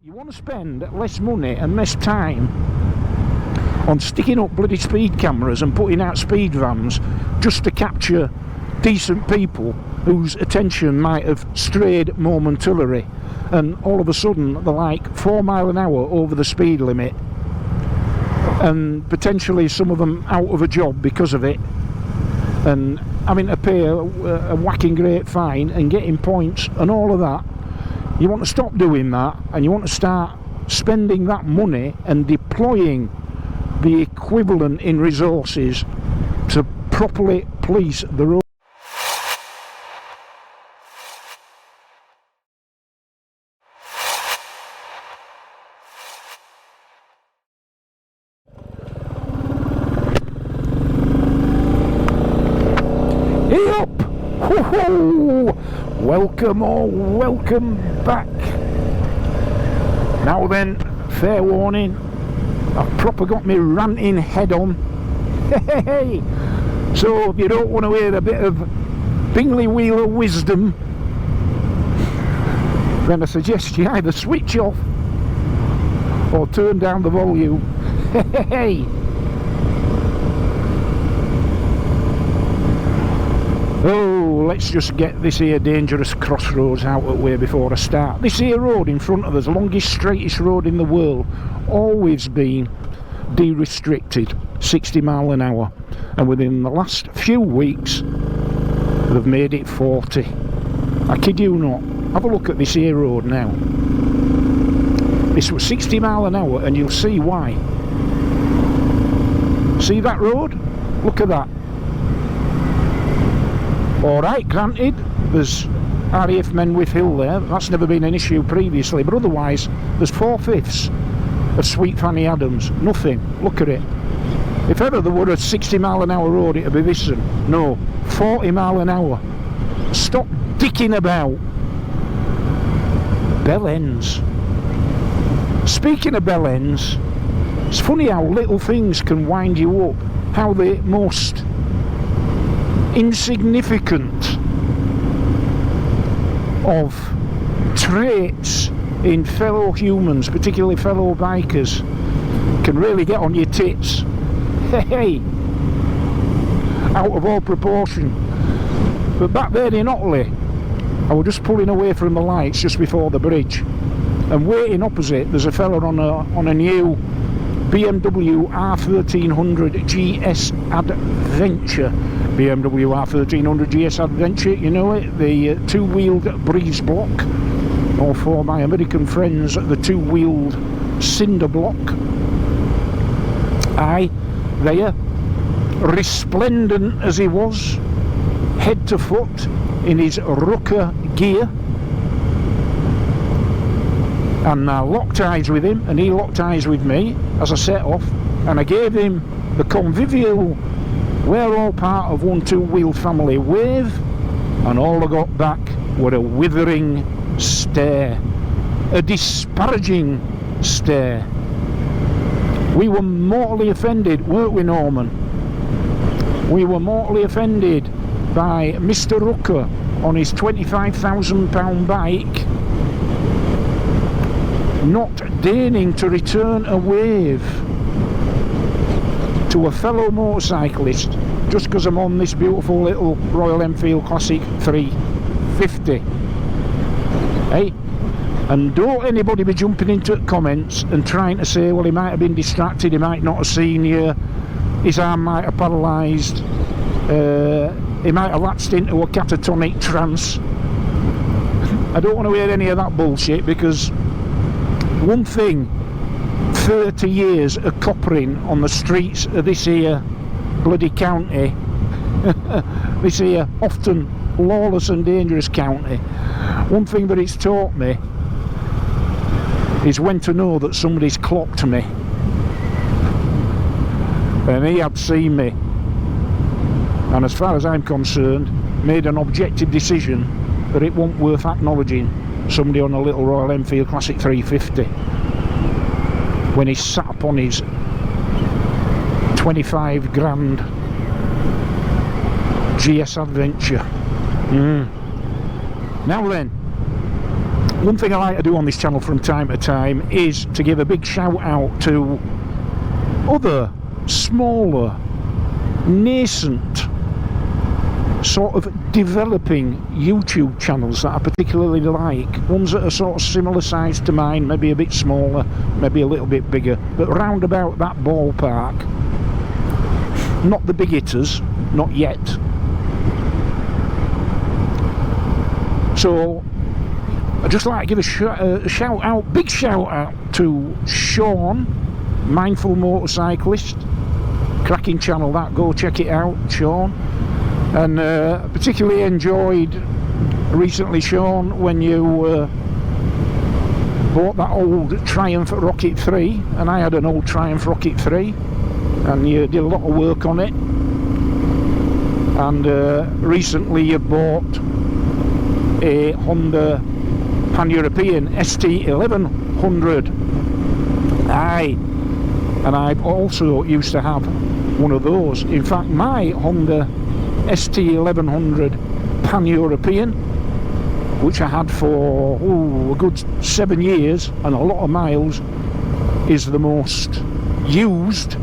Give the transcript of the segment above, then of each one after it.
You want to spend less money and less time on sticking up bloody speed cameras and putting out speed vans just to capture decent people whose attention might have strayed momentarily, and all of a sudden they're like 4 miles an hour over the speed limit, and potentially some of them out of a job because of it, and having to pay a whacking great fine and getting points and all of that. You want to stop doing that, and you want to start spending that money and deploying the equivalent in resources to properly police the road. Hey up! Woohoo! Welcome or welcome back. Now then, fair warning, I've proper got me ranting head on. Hey! So if you don't want to hear a bit of Bingley Wheeler wisdom, then I suggest you either switch off or turn down the volume. Hey! Oh, let's just get this here dangerous crossroads out of the way before I start. This here road in front of us, the longest, straightest road in the world, always been de-restricted, 60 mile an hour. And within the last few weeks, they've made it 40. I kid you not. Have a look at this here road now. This was 60 mile an hour, and you'll see why. See that road? Look at that. Alright, granted, there's RAF Menwith Hill there, that's never been an issue previously, but otherwise there's 4/5 of Sweet Fanny Adams, nothing. Look at it. If ever there were a 60 mile an hour road, it'd be this one. No, 40 mile an hour. Stop dicking about. Bell ends. Speaking of bell ends, it's funny how little things can wind you up, how the most insignificant of traits in fellow humans, particularly fellow bikers, can really get on your tits. Hey, out of all proportion. But back there in Otley, I was just pulling away from the lights just before the bridge, and waiting opposite there's a fella on a new BMW R1300 GS Adventure. BMW R1300 GS Adventure, you know it, the two-wheeled breeze block, or for my American friends, the two-wheeled cinder block. Aye, there, resplendent as he was, head to foot, in his rucker gear. And I locked eyes with him, and he locked eyes with me as I set off, and I gave him the convivial, we're all part of one two-wheeled family wave, and all I got back were a withering stare, a disparaging stare. We were mortally offended, weren't we, Norman? We were mortally offended by Mr. Rucker on his £25,000 bike not deigning to return a wave to a fellow motorcyclist just because I'm on this beautiful little Royal Enfield Classic 350. Hey, and don't anybody be jumping into comments and trying to say, well, he might have been distracted, he might not have seen you, his arm might have paralysed, he might have lapsed into a catatonic trance. I don't want to hear any of that bullshit, because one thing 30 years of coppering on the streets of this here bloody county, this here often lawless and dangerous county, one thing that it's taught me is when to know that somebody's clocked me, and he had seen me, and as far as I'm concerned made an objective decision that it wasn't worth acknowledging somebody on a little Royal Enfield Classic 350 when he sat upon his 25 grand GS Adventure. Now then, One thing I like to do on this channel from time to time is to give a big shout out to other smaller, nascent, sort of developing YouTube channels that I particularly like. Ones that are sort of similar size to mine, maybe a bit smaller, maybe a little bit bigger, but round about that ballpark. Not the big hitters, not yet. So I'd just like to give a shout out, big shout out to Sean, Mindful Motorcyclist. Cracking channel that, go check it out, Sean. And particularly enjoyed recently, Sean, when you bought that old Triumph Rocket 3, and I had an old Triumph Rocket 3, and you did a lot of work on it. And recently you bought a Honda Pan-European ST1100. Aye, and I also used to have one of those. In fact, my Honda ST1100 Pan-European, which I had for a good 7 years and a lot of miles, is the most used,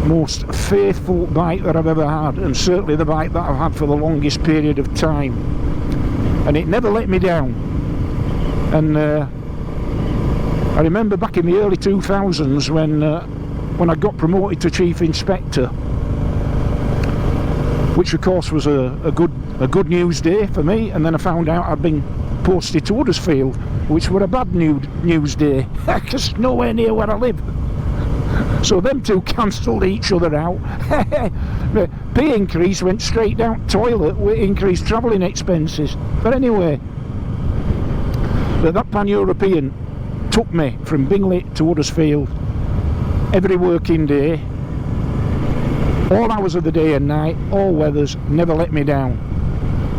most faithful bike that I've ever had, and certainly the bike that I've had for the longest period of time, and it never let me down. And I remember back in the early 2000s when I got promoted to Chief Inspector, which of course was a good news day for me, and then I found out I'd been posted to Huddersfield, which were a bad news day, because nowhere near where I live. So them two cancelled each other out. Pay increase went straight down toilet with increased travelling expenses. But anyway, that Pan-European took me from Bingley to Huddersfield every working day, all hours of the day and night, all weathers, never let me down.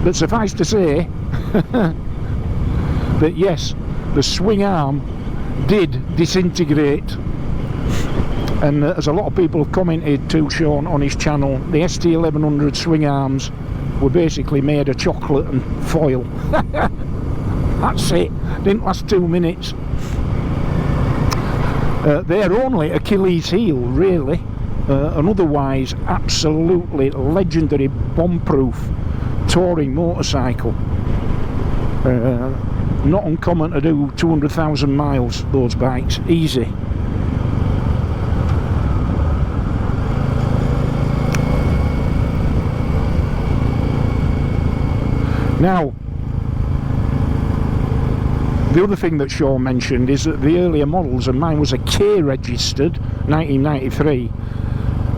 But suffice to say that yes, the swing arm did disintegrate, and as a lot of people have commented to Sean on his channel, the ST1100 swing arms were basically made of chocolate and foil. That's it, didn't last 2 minutes. They're only Achilles heel, really. An otherwise absolutely legendary bomb-proof touring motorcycle. Not uncommon to do 200,000 miles, those bikes, easy. Now, the other thing that Sean mentioned is that the earlier models, and mine was a K registered 1993,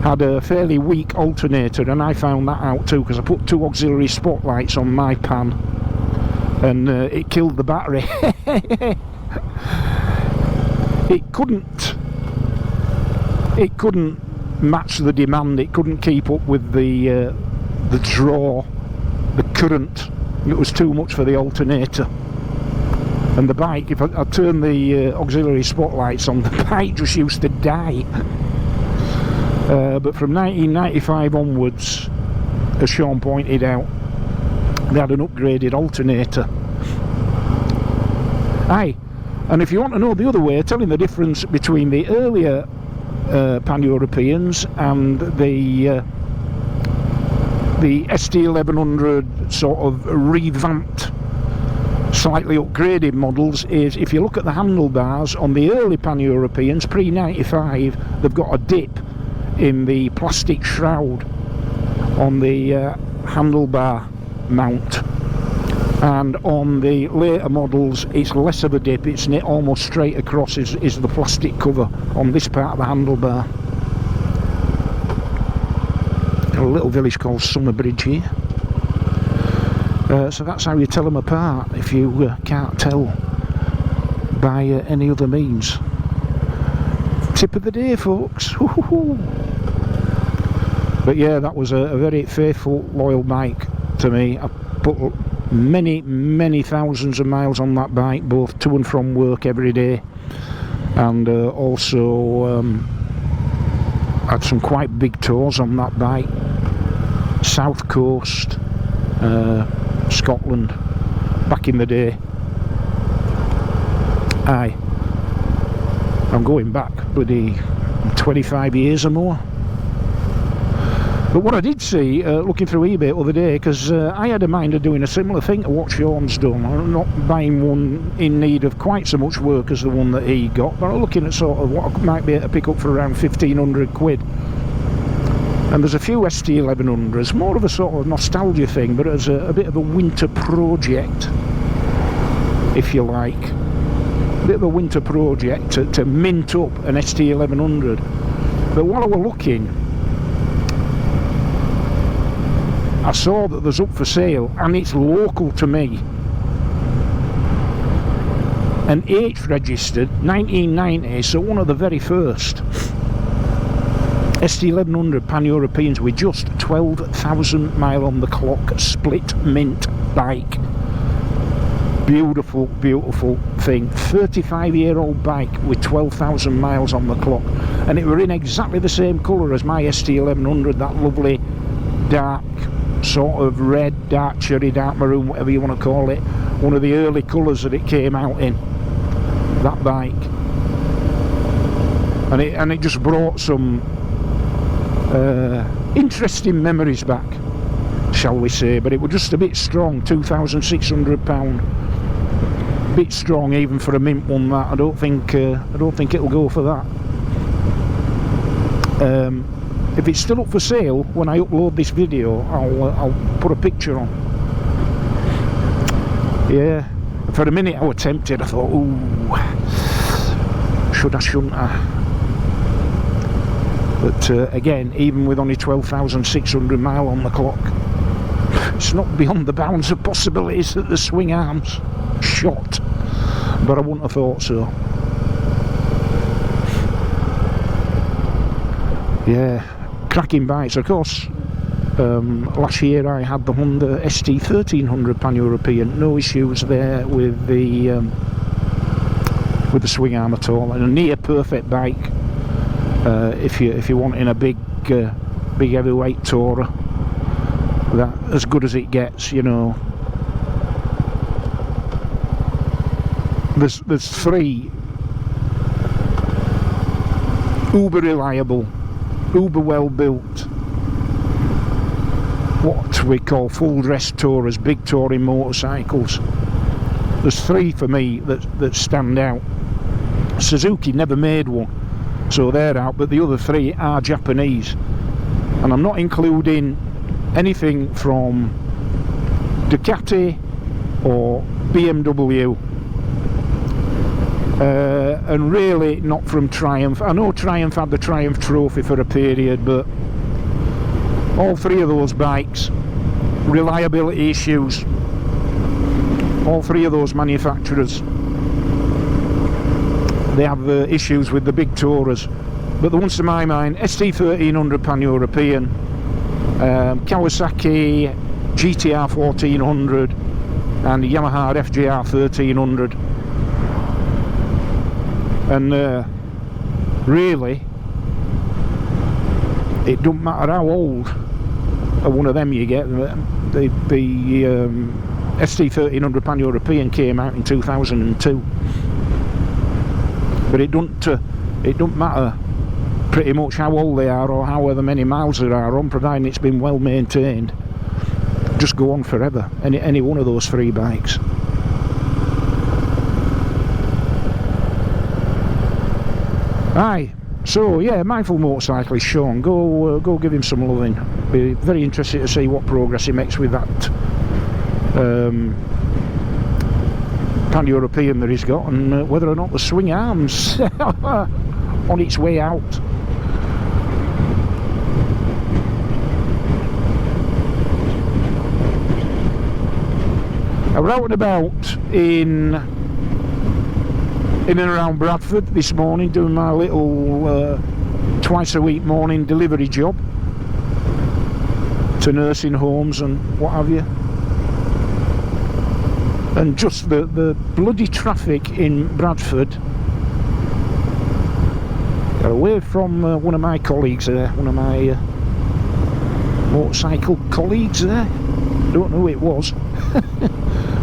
had a fairly weak alternator, and I found that out too because I put 2 auxiliary spotlights on my Pan, and it killed the battery. It couldn't match the demand. It couldn't keep up with the draw, the current. It was too much for the alternator. And the bike, if I turned the auxiliary spotlights on, the bike just used to die. But from 1995 onwards, as Sean pointed out, they had an upgraded alternator. Aye, and if you want to know the other way, telling the difference between the earlier Pan-Europeans and the ST1100 sort of revamped, slightly upgraded models, is if you look at the handlebars on the early Pan-Europeans pre-95, they've got a dip in the plastic shroud on the handlebar mount, and on the later models it's less of a dip, it's almost straight across is the plastic cover on this part of the handlebar. A little village called Summerbridge here. So that's how you tell them apart, if you can't tell by any other means. Tip of the day, folks. But yeah, that was a very faithful, loyal bike to me. I put many thousands of miles on that bike, both to and from work every day, and also had some quite big tours on that bike. South Coast, Scotland, back in the day. Aye, I'm going back bloody 25 years or more. But what I did see, looking through eBay the other day, because I had a mind of doing a similar thing to what Sean's done. I'm not buying one in need of quite so much work as the one that he got, but I'm looking at sort of what I might be able to pick up for around 1,500 quid. And there's a few ST1100s, more of a sort of nostalgia thing, but as a bit of a winter project, if you like. A bit of a winter project to mint up an ST1100. But while I was looking, I saw that there's up for sale, and it's local to me. An H registered, 1990, so one of the very first ST1100 Pan-Europeans with just 12,000 mile on the clock, split mint bike. Beautiful, beautiful thing. 35-year-old bike with 12,000 miles on the clock, and it were in exactly the same colour as my ST1100, that lovely dark sort of red, dark cherry, dark maroon, whatever you want to call it, one of the early colours that it came out in, that bike. And it just brought some interesting memories back, shall we say. But it was just a bit strong, £2,600, a bit strong even for a mint one. That I don't think it'll go for that. If it's still up for sale when I upload this video, I'll put a picture on. Yeah, for a minute I was tempted. I thought, ooh, should I, shouldn't I? But again, even with only 12,600 mile on the clock, it's not beyond the bounds of possibilities that the swing arm's shot. But I wouldn't have thought so. Yeah. Cracking bikes. Of course, last year I had the Honda ST1300 Pan-European. No issues there with the swing arm at all, and a near perfect bike if you're wanting a big heavyweight tourer. That as good as it gets, you know. There's three uber reliable, uber well built, what we call full dress tourers, big touring motorcycles. There's three for me that stand out. Suzuki never made one, so they're out, but the other three are Japanese, and I'm not including anything from Ducati or BMW, and really not from Triumph. I know Triumph had the Triumph Trophy for a period, but all three of those bikes, reliability issues. All three of those manufacturers, they have issues with the big tourers. But the ones to my mind, ST1300 Pan-European, Kawasaki GTR 1400 and the Yamaha FJR 1300. And really, it don't matter how old one of them you get. The ST1300 Pan-European came out in 2002, but it don't matter pretty much how old they are or however many miles there are on, providing it's been well maintained. Just go on forever, any one of those three bikes. Aye, so yeah, Mindful Motorcyclist Sean, go give him some loving. Be very interested to see what progress he makes with that Pan-European that he's got, and whether or not the swing arm's on its way out. I was out and about in and around Bradford this morning, doing my little twice a week morning delivery job to nursing homes and what have you. And just the bloody traffic in Bradford. Got away from one of my colleagues there, one of my motorcycle colleagues there. Don't know who it was.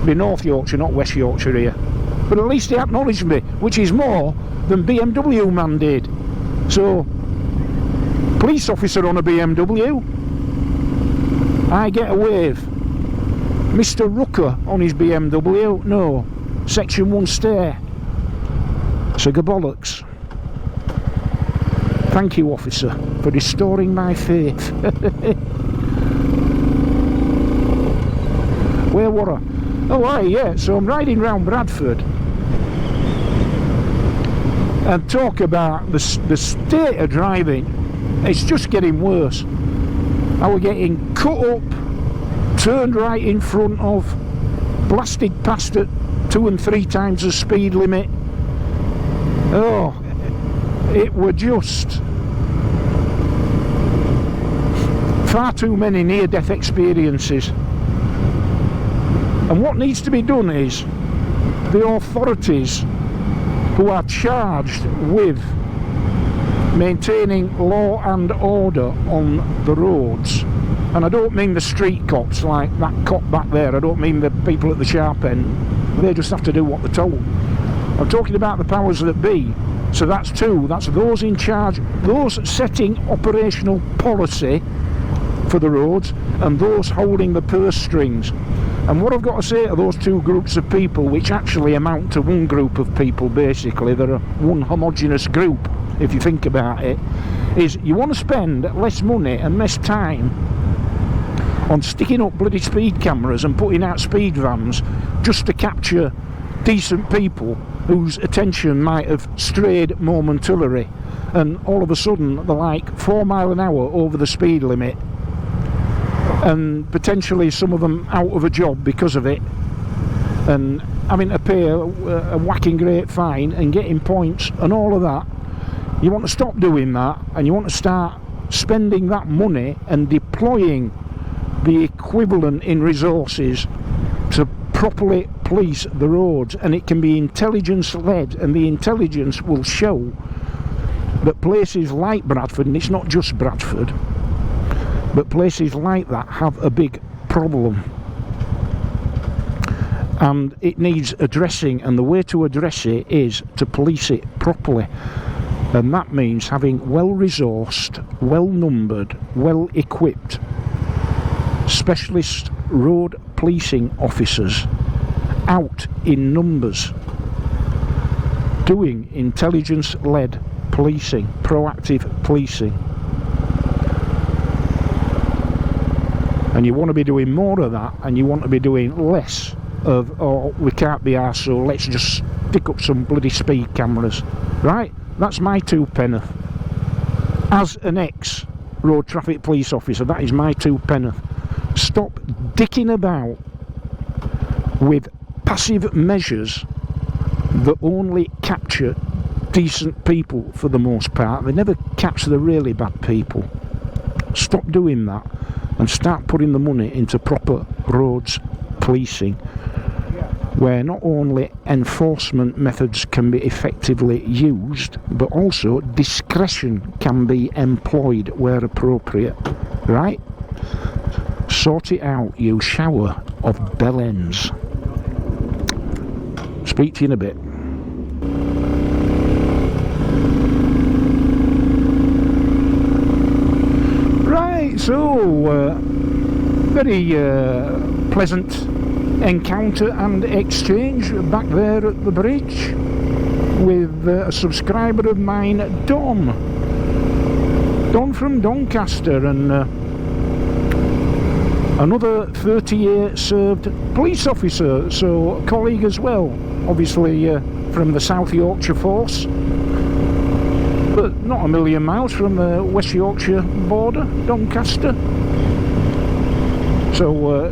Be North Yorkshire, not West Yorkshire here. but at least he acknowledged me, which is more than BMW man did. So, police officer on a BMW, I get a wave. Mr. Rucker on his BMW, no. Section 1 stare. So go bollocks. Thank you, officer, for restoring my faith. Where were I? Oh, aye, yeah, so I'm riding round Bradford and talk about the state of driving. It's just getting worse. I was getting cut up, turned right in front of, blasted past at 2 and 3 times the speed limit. Oh, it were just far too many near-death experiences. And what needs to be done is the authorities who are charged with maintaining law and order on the roads, and I don't mean the street cops like that cop back there, I don't mean the people at the sharp end, they just have to do what they're told. I'm talking about the powers that be. So that's two, that's those in charge, those setting operational policy for the roads, and those holding the purse strings. And what I've got to say to those two groups of people, which actually amount to one group of people basically, they're one homogeneous group if you think about it, is you want to spend less money and less time on sticking up bloody speed cameras and putting out speed vans just to capture decent people whose attention might have strayed momentarily, and all of a sudden they're like 4 miles an hour over the speed limit, and potentially some of them out of a job because of it, and having to pay a whacking great fine and getting points and all of that. You want to stop doing that, and you want to start spending that money and deploying the equivalent in resources to properly police the roads. And it can be intelligence led, and the intelligence will show that places like Bradford, and it's not just Bradford, but places like that have a big problem, and it needs addressing, and the way to address it is to police it properly. And that means having well-resourced, well-numbered, well-equipped specialist road policing officers out in numbers, doing intelligence-led policing, proactive policing. And you want to be doing more of that, and you want to be doing less of, oh, we can't be arsed, so let's just stick up some bloody speed cameras, right? That's my 2 penneth. As an ex-road traffic police officer, that is my 2 penneth. Stop dicking about with passive measures that only capture decent people for the most part. They never catch the really bad people. Stop doing that and start putting the money into proper roads policing, where not only enforcement methods can be effectively used, but also discretion can be employed where appropriate, right? Sort it out, you shower of bellends. Speak to you in a bit. Right, so very pleasant encounter and exchange back there at the bridge with a subscriber of mine, Don from Doncaster, and another 30-year served police officer, so a colleague as well, obviously from the South Yorkshire force, but not a million miles from the West Yorkshire border, Doncaster. So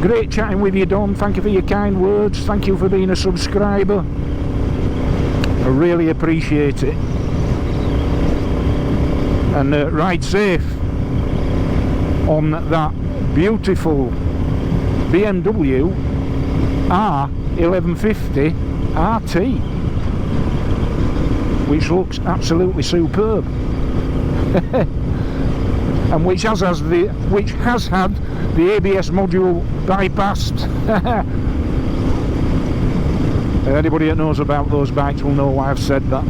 great chatting with you, Don. Thank you for your kind words. Thank you for being a subscriber. I really appreciate it. And ride safe on that beautiful BMW R1150 RT, which looks absolutely superb. And which has had the ABS module bypassed. Anybody that knows about those bikes will know why I've said that.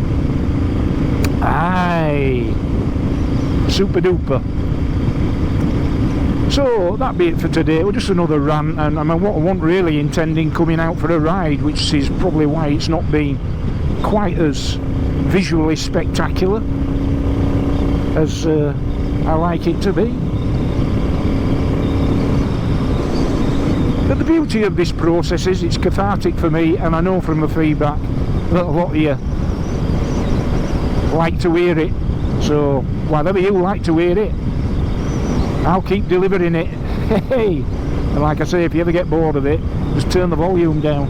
Aye, super duper. So that be it for today. Well, just another rant, and I mean, what I wasn't really intending coming out for a ride, which is probably why it's not been quite as visually spectacular as I like it to be. But the beauty of this process is it's cathartic for me, and I know from the feedback that a lot of you like to hear it. So whatever you like to hear it, I'll keep delivering it. Hey, and like I say, if you ever get bored of it, just turn the volume down.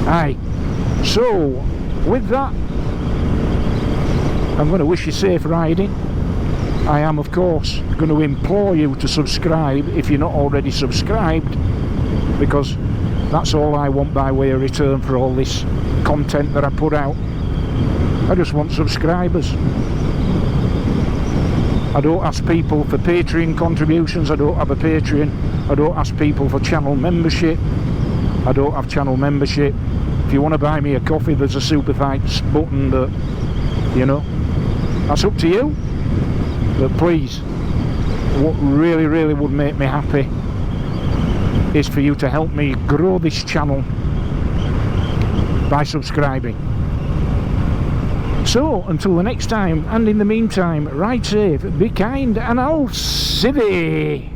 Aye, so with that, I'm going to wish you safe riding. I am, of course, going to implore you to subscribe if you're not already subscribed, because that's all I want by way of return for all this content that I put out. I just want subscribers. I don't ask people for Patreon contributions. I don't have a Patreon. I don't ask people for channel membership. I don't have channel membership. If you want to buy me a coffee, there's a super thanks button, but you know, that's up to you. But please, what really would make me happy is for you to help me grow this channel by subscribing. So until the next time, and in the meantime, ride safe, be kind, and I'll see thee.